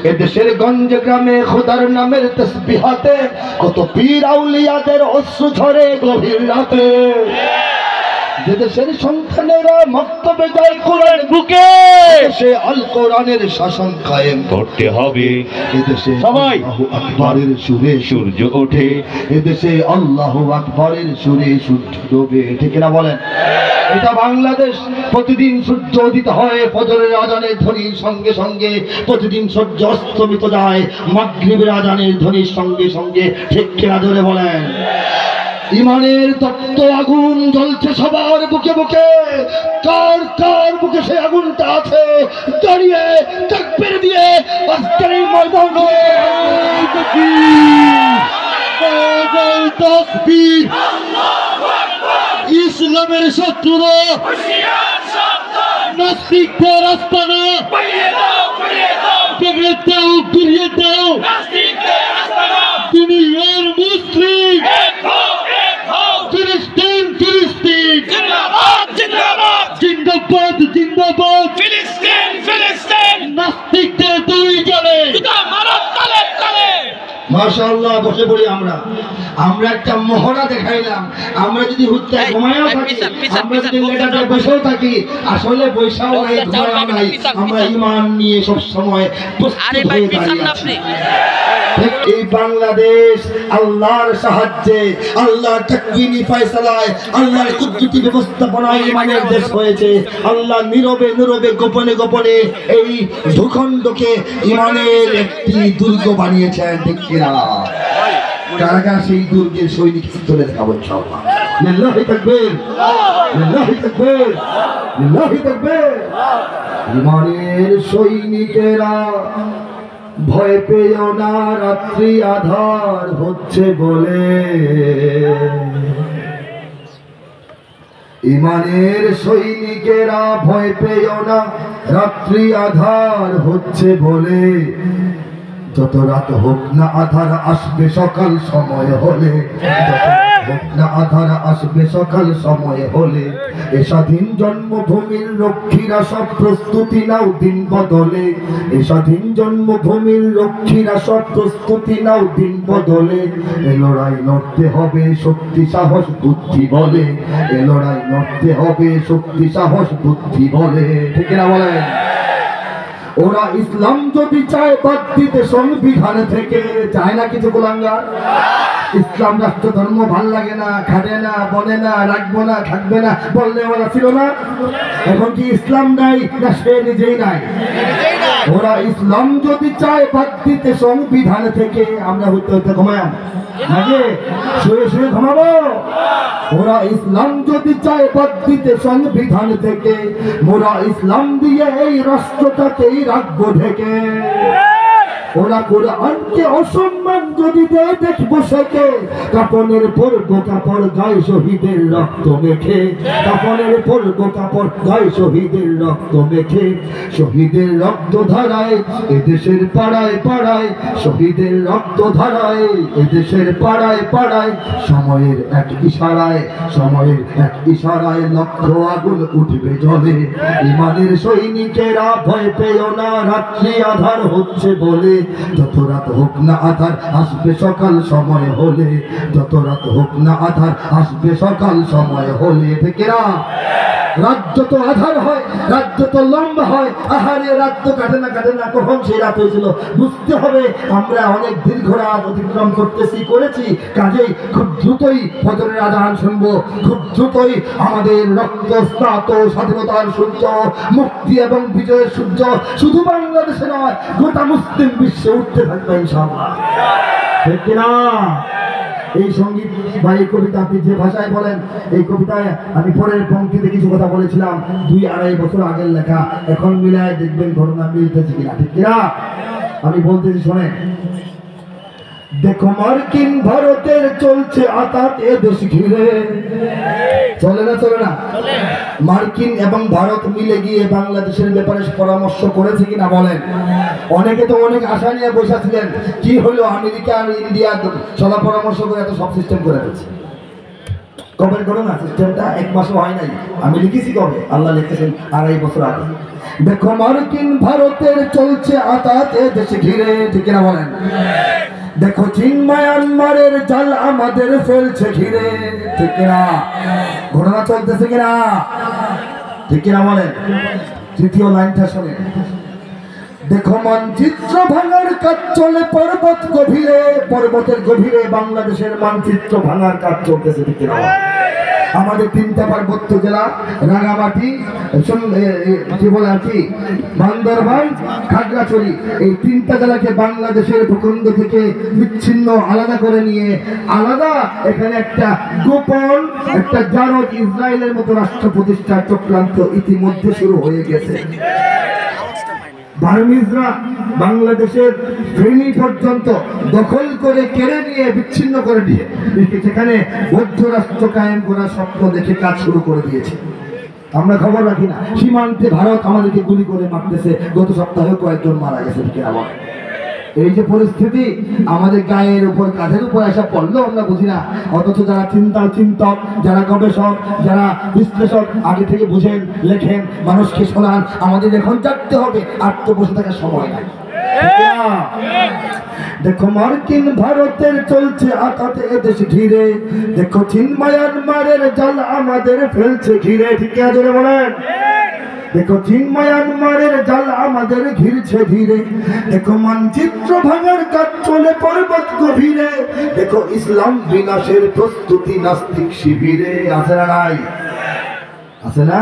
এদেশের গঞ্জ গ্রামে খোদার নামের তসবিহাতে কত পীর আউলিয়াদের অশ্রু ঝরে গভীর রাতে। দেশের সন্তানেরা মক্তবে যায় কোরআন বুকে, সে আল কোরআনের শাসন কায়েম করতে হবে। এদেশে সবাই আল্লাহু আকবারের সুরে সূর্য ওঠে, এদেশে আল্লাহু আকবারের সুরে সূর্য ডোবে। ঠিক না বলেন? এটা বাংলাদেশ। প্রতিদিন সূর্য উদিত হয় ফজরের আজানের ধ্বনির সঙ্গে সঙ্গে, প্রতিদিন সূর্য অস্তমিত যায় মাগরিবের আজানের ধ্বনির সঙ্গে সঙ্গে। ঠিক কিনা জোরে বলেন? ইমানের তপ্ত আগুন জ্বলছে সবার বুকে বুকে। কার কার বুকে সেই আগুনটা আছে? দাঁড়িয়ে তাকবীর দিয়ে আজকের এই ময়দানে তাকবীর। ইসলামের শত্রুরা নাস্তিকদের আস্তানা ভেঙে দাও, গুড়িয়ে দাও। দুনিয়ার মুসলিম জিন্দাবাদ জিন্দাবাদ। নাস্তিকদের দুই জনে মাশাআল্লাহ। বসে পড়ি আমরা একটা মহড়া দেখাইলাম। আমরা যদি হুত্তে ঘুমায়ও থাকি, আমরা যদি লেটাতে বসেও থাকি, আসলে বৈশাও নাই, ঘুমায়ও নাই, আমরা ঈমান নিয়ে সব সময় প্রস্তুত হয়ে দাঁড়িয়ে আছি। এই বাংলাদেশ আল্লাহর সাহায্যে, আল্লাহর তাকওয়িনী ফয়সালায়, আল্লাহর কুদরতি ব্যবস্থাপনায় ঈমানের দেশ হয়েছে। আল্লাহ নীরবে নীরবে গোপনে গোপনে এই ভূখণ্ডকে ঈমানের একটি দুর্গ বানিয়েছেন। ঠিক কিনা? কারা কারা সেই দুর্গের সৈনিক তুলে দেখাবো ইনশাআল্লাহ। লিল্লাহি তাকবীর, লিল্লাহি তাকবীর, লিল্লাহি তাকবীর। ঈমানের সৈনিকেরা ভয় পেও না, রাত্রি আধার হচ্ছে বলে। ঈমানের সৈনিকেরা ভয় পেও না, রাত্রি আধার হচ্ছে বলে। যত রাত হোক না আধার আসবে সকাল সময় হলে, হোক না আধার আসবে সকাল সময় হলে। এ স্বাধীন জন্মভূমির রক্ষীরা সব প্রস্তুতি নাও দিন বদলে, এ স্বাধীন জন্মভূমির রক্ষীরা সব প্রস্তুতি নাও দিন বদলে। এ লড়াই লড়তে হবে শক্তি সাহস বুদ্ধি বলে, এ লড়াই লড়তে হবে শক্তি সাহস বুদ্ধি বলে। ঠিক না বলেন? ওরা ইসলাম যদি চায় বাদ দিতে সংবিধান থেকে, চায় না কিছু কুলাঙ্গার। ইসলাম রাষ্ট্র ধর্ম ভাল লাগে না, খাবে না, বলে না, রাখবো না, থাকবে না বললে ওরা ছিল না। এখন কি ইসলাম নাই না সে নিজেই নাই? ওরা ইসলাম যদি চায় বাদ দিতে সংবিধান থেকে, আমরা হইতে হইতে ঘুমায়াম নাকি শুয়ে শুয়ে ঘুমাবো? ওরা ইসলাম যদি চায় বাদ দিতে সংবিধান থেকে, মোরা ইসলাম দিয়ে এই রাষ্ট্রটাকেই রাখবো ঢেকে। ওরা কোরআনকে অসম্মান যদি দেয় দেখবো সেকে, কাপনের পরব কাপড় গায়ে শহীদের রক্ত মেখে, কাপনের পরব কাপড় গায়ে শহীদের রক্ত মেখে। শহীদের রক্ত ধারায় এদেশের পাড়ায় পাড়ায়, শহীদের রক্ত ধারায় এদেশের পাড়ায় পাড়ায়। সময়ের এক ইশারায়, সময়ের এক ইশারায় লক্ষ আগুন উঠবে জ্বলে। ঈমানের সৈনিকেরা ভয় পেও না, রাত্রি আধার হচ্ছে বলে। যত রাত হোক না আধার আসবে সকাল সময় হলে, যত রাত হোক না আধার আসবে সকাল সময় হলে। ঠিক না? রাজ্য তো আধার হয়, রাজ্য তো লম্বা হয়। আহারে রাজ্য কাটে না কাটে না, কখন সেই রাত হয়েছিল বুঝতে হবে। আমরা অনেক দীর্ঘ রাত অতিক্রম করেছি, কাজেই খুব দ্রুতই ফজরের আজান শুনবো, খুব দ্রুতই আমাদের রক্তস্নাত স্বাধীনতার সূর্য, মুক্তি এবং বিজয়ের সূর্য শুধু বাংলাদেশে নয় গোটা মুসলিম বিশ্বে উঠতে থাকবে ইনশাআল্লাহ। ঠিক কিনা? এই সঙ্গীত বা এই কবিতা আপনি যে ভাষায় বলেন, এই কবিতায় আমি পরের পঙ্ক্তিতে কিছু কথা বলেছিলাম 2-2.5 বছর আগের লেখা। এখন মিলায় দেখবেন ঘটনা মিলতেছে কিনা। ঠিক কিনা? আমি বলতেছি শোনেন। দেখো মার্কিন ভারতের চলছে আতাত এ দেশ ঘিরে। চলে না? চলে না? মার্কিন এবং ভারত মিলে গিয়ে বাংলাদেশের ব্যাপারে পরামর্শ করেছে কিনা বলেন? অনেকে তো অনেক আশা নিয়ে বসেছিলেন, কি হলো আমেরিকা আর ইন্ডিয়া চলা পরামর্শ করে এত সব সিস্টেম করে দিচ্ছে। কবে করো না সিস্টেমটা 1 মাসও হয় নাই, আমি লিখেছি কবে, আল্লাহ লিখেছেন 2.5 বছর আগে। দেখো মার্কিন ভারতের চলছে আতাতে দেশ ঘিরে, ঠিক কিনা বলেন? দেখো চীন মায়ানমারের জাল আমাদের ফেলছে ঘিরে, ঠিক কিনা? ঘটনা চলতেছে কিনা, ঠিক কিনা বলেন? তৃতীয় লাইনটা শোনেন। দেখো মানচিত্র ভাঙার কাজ চলে পর্বত গভীরে, পর্বতের গভীরে বাংলাদেশের মানচিত্র ভাঙার কাজ চলতেছে, ঠিক কিনা? আমাদের 3টা পার্বত্য জেলা, রাঙামাটি, কি বলে আর কি, বান্দরবান, খাগড়াছড়ি, এই 3টা জেলাকে বাংলাদেশের ভূখণ্ড থেকে বিচ্ছিন্ন আলাদা করে নিয়ে আলাদা এখানে একটা গোপন একটা জারজ ইসরায়েলের মতো রাষ্ট্র প্রতিষ্ঠার চক্রান্ত ইতিমধ্যে শুরু হয়ে গেছে। বার্মিজরা বাংলাদেশের ফেনী পর্যন্ত দখল করে কেড়ে নিয়ে বিচ্ছিন্ন করে দিয়ে সেখানে বৌদ্ধ রাষ্ট্র কায়েম করার স্বপ্ন দেখে কাজ শুরু করে দিয়েছে। আমরা খবর রাখি না, সীমান্তে ভারত আমাদেরকে গুলি করে মারতেছে, গত সপ্তাহে কয়েকজন মারা গেছে, ঠিক আছে? এই যে পরিস্থিতি আমাদের গায়ের উপর কাঁধের উপর আসা পড়লেও আমরা বুঝি না, অথচ যারা চিন্তক, যারা গবেষক, যারা বিশ্লেষক আগে থেকে বুঝেন, লেখেন, মানুষকে শোনান, আমাদের এখন জানতে হবে, আর তো বসে থাকার সময় নাই। দেখো মার্কিন ভারতের চলছে আতাতে এদেশ ঘিরে, দেখো চীন মায়ানমারের জাল আমাদের ফেলছে ঘিরে, ঠিক আছে বলেন? দেখো চীন মায়ানমারের জাল আমাদের ঘিরছে ধীরে, দেখো মানচিত্র ভাঙার কাজ চলে পর্বত গভীরে, দেখো ইসলাম বিনাশের প্রস্তুতি নাস্তিক শিবিরে। আছে না নাই? আছে না?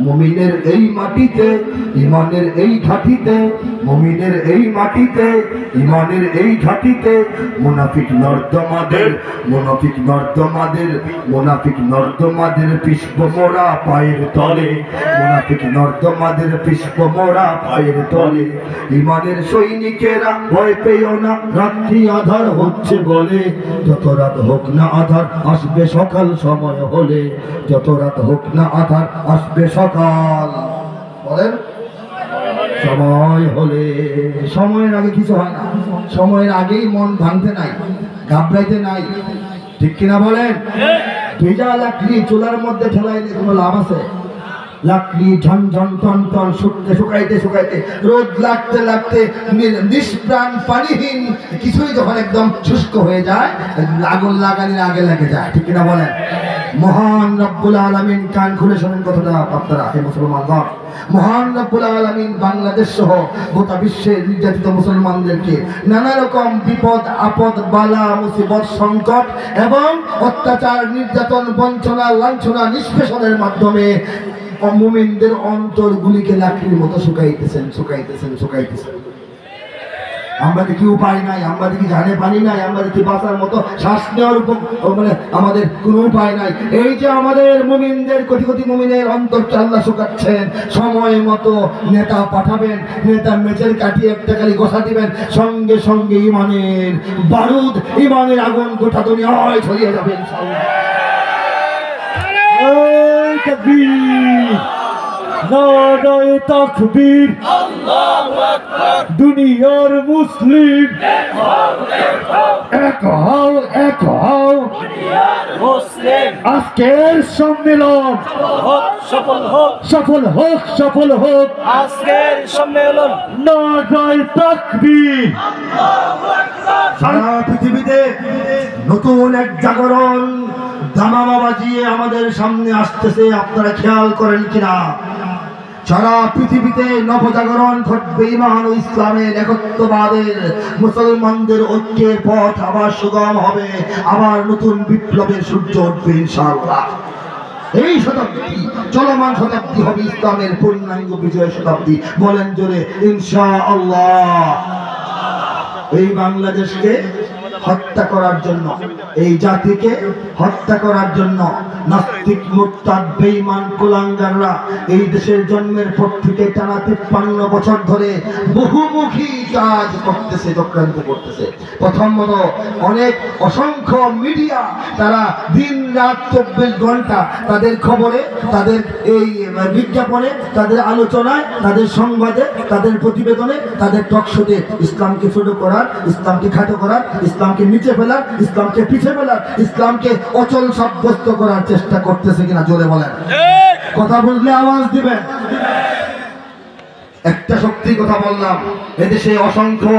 মুমিনের এই মাটিতে, ইমানের এই ঘাটিতে, মুমিনের এই মাটিতে, ইমানের এই ঘাটিতে মুনাফিক নর্দমাদের, মুনাফিক নর্দমাদের, মুনাফিক নর্দমাদের পুষ্প মোরা পায়ের তলে, মুনাফিক নর্দমাদের পুষ্প মোরা পায়ের তলে। ইমানের সৈনিকেরা ভয় পেও না, রাত্রি আধার হচ্ছে বলে, যত রাত হোক না আধার আসবে সকাল সময় হলে, যত রাত হোক না আধার আসবে সকাল, বলেন, সময় হলে। সময়ের আগে কিছু হয় না, সময়ের আগেই মন ভাঙতে নাই, ঘাবড়াইতে নাই, ঠিক কিনা বলেন? ভেজা লাকড়ি চুলার মধ্যে ঠেলাইলে কোনো লাভ আছে? লাকড়ি ঝনঝন টন টন শুকাইতে শুকাইতে, রোদ লাগতে লাগতে, নিষ্প্রাণ পানিহীন কিছুই যখন একদম শুষ্ক হয়ে যায়, আগুন লাগানোর আগে লেগে যায়, ঠিক কিনা বলেন? মহান রব্বুল আলামিন, কান খুলে শোনেন কথাটা আপনারা, হে মুসলমানগণ, মহান রব্বুল আলামিন বাংলাদেশ সহ গোটা বিশ্বের নির্যাতিত মুসলমানদেরকে নানা রকম বিপদ আপদ, বালা মুসিবত, সংকট এবং অত্যাচার, নির্যাতন, বঞ্চনা, লাঞ্ছনা, নিষ্পেষণের মাধ্যমে মুমিনদের অন্তরগুলিকে লাকড়ির মতো শুকাইতেছেন। আমরা দেখি উপায় নাই, আমরা দেখি জানে পানি নাই, আমরা দেখি বাঁচার মতো শ্বাস নেওয়ার উপর মানে আমাদের কোনো উপায় নাই। এই যে আমাদের মুমিনদের কোটি কোটি মুমিনের অন্তরটা আল্লাহ শুকাচ্ছেন, সময় মতো নেতা পাঠাবেন, নেতা মেচের কাটিয়ে একটা খালি গোসা দিবেন, সঙ্গে সঙ্গে ইমানের বারুদ, ইমানের আগুন গোটা দুনিয়ায় ছড়িয়ে যাবেন। নারায়ে তাকবীর, আল্লাহু আকবার, দুনিয়ার মুসলিম এক হও, এক হও, দুনিয়ার মুসলিম। আজকের সম্মেলন সফল হোক, সফল হোক, সফল হোক আজকের সম্মেলন। নারায়ে তাকবীর, আল্লাহু আকবার। সারা পৃথিবীতে নতুন এক জাগরণ দামামা বাজিয়ে আমাদের সামনে আসতেছে, আপনারা খেয়াল করেন কিনা? সারা পৃথিবীতে নবজাগরণ ঘটবে, ইমান ও ইসলামের একত্ববাদের, মুসলমানদের ঐক্যের পথ আবার সুগম হবে, আবার নতুন বিপ্লবের সূর্য উঠবে ইনশাআল্লাহ। এই শতাব্দী, চলমান শতাব্দী হবে ইসলামের পূর্ণাঙ্গ বিজয় শতাব্দী। বলেন জোরে ইনশাআল্লাহ। এই বাংলাদেশকে হত্যা করার জন্য, এই জাতিকে হত্যা করার জন্য নাস্তিক, মুরতাদ, বেঈমান, কুলাঙ্গাররা এই দেশের জন্মের পর থেকে টানা 53 বছর ধরে বহুমুখী কাজ করতেছে, চক্রান্ত করতেছে। প্রথমত অনেক অসংখ্য মিডিয়া, তারা দিন রাত 24 ঘন্টা তাদের খবরে, তাদের এই বিজ্ঞাপনে, তাদের আলোচনায়, তাদের সংবাদে, তাদের প্রতিবেদনে, তাদের টকশোতে ইসলামকে ছোট করার, ইসলামকে খাটো করার, ইসলামকে নিচে ফেলার, ইসলামকে বেলা ইসলামকে অচল সাব্যস্ত করার চেষ্টা করতেছে কিনা জোরে বলেন। কথা বুঝলে আওয়াজ দিবেন। একটা শক্তির কথা বললাম, এদেশে অসংখ্য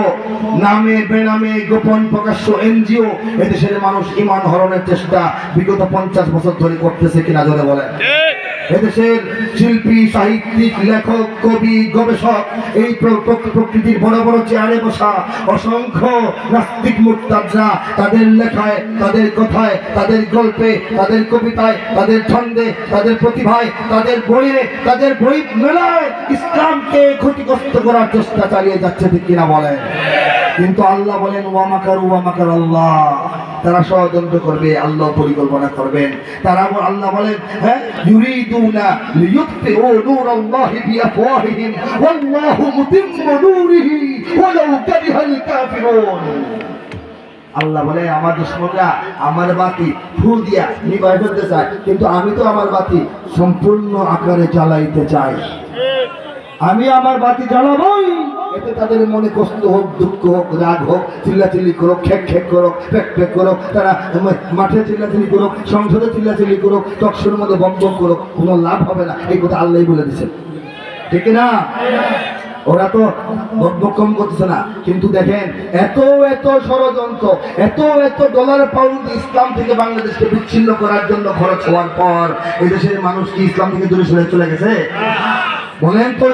নামে বেনামে গোপন প্রকাশ্য এনজিও এদেশের মানুষ ঈমান হরণের চেষ্টা বিগত 50 বছর ধরে করতেছে কিনা জোরে বলেন। এদেশের শিল্পী, সাহিত্যিক, লেখক, কবি, গবেষক, এই প্রকৃতির বড় বড় চেয়ারে বসা অসংখ্য নাস্তিক মুরতাদরা তাদের লেখায়, তাদের কথায়, তাদের গল্পে, তাদের কবিতায়, তাদের ছন্দে, তাদের প্রতিভায়, তাদের বইয়ে, তাদের বই মেলায় ইসলামকে ক্ষতিগ্রস্ত করার চেষ্টা চালিয়ে যাচ্ছে ঠিক কিনা বলেন। কিন্তু আল্লাহ বলেন ওয়া মাকারু ওয়া মাকার আল্লাহ, তারা ষড়যন্ত্র করবে, আল্লাহ পরিকল্পনা করবেন। তারা আল্লাহ বলেন হ্যাঁ ইউরিদুনা লিইউতফিউ নূরাল্লাহি বিআফওয়াহিহিম ওয়াল্লাহু মুতিম্মু নূরিহি ওয়ালাউ কারিহাল কাফিরুন। আল্লাহ বলে আমার দুশমনরা আমার বাতি ফু দিয়া নিভাই ফেলতে চায়, কিন্তু আমি তো আমার বাতি সম্পূর্ণ আকারে জ্বালাইতে চাই। আমি আমার বাতি জ্বালাবই, এতে তাদের মনে কষ্ট হোক, দুঃখ হোক, রাগ হোক, চিল্লাচিল্লি করুক, খেক খেক করুক, ফেক ফেক করুক, তারা মাঠে চিল্লাচিল্লি করুক, সংসদে চিল্লাচিল্লি করুক, টকশোর মধ্যে বম বম করুক, কোনো লাভ হবে না। এই কথা আল্লাহই বলে দিচ্ছেন ঠিক না। ওরা তো বকবকম করতেছে না, কিন্তু দেখেন এত এত ষড়যন্ত্র, এত এত ডলার পাউন্ড ইসলাম থেকে বাংলাদেশকে বিচ্ছিন্ন করার জন্য খরচ হওয়ার পর এদেশের মানুষ কি ইসলাম থেকে দূরে সরে চলে গেছে বলেন তো?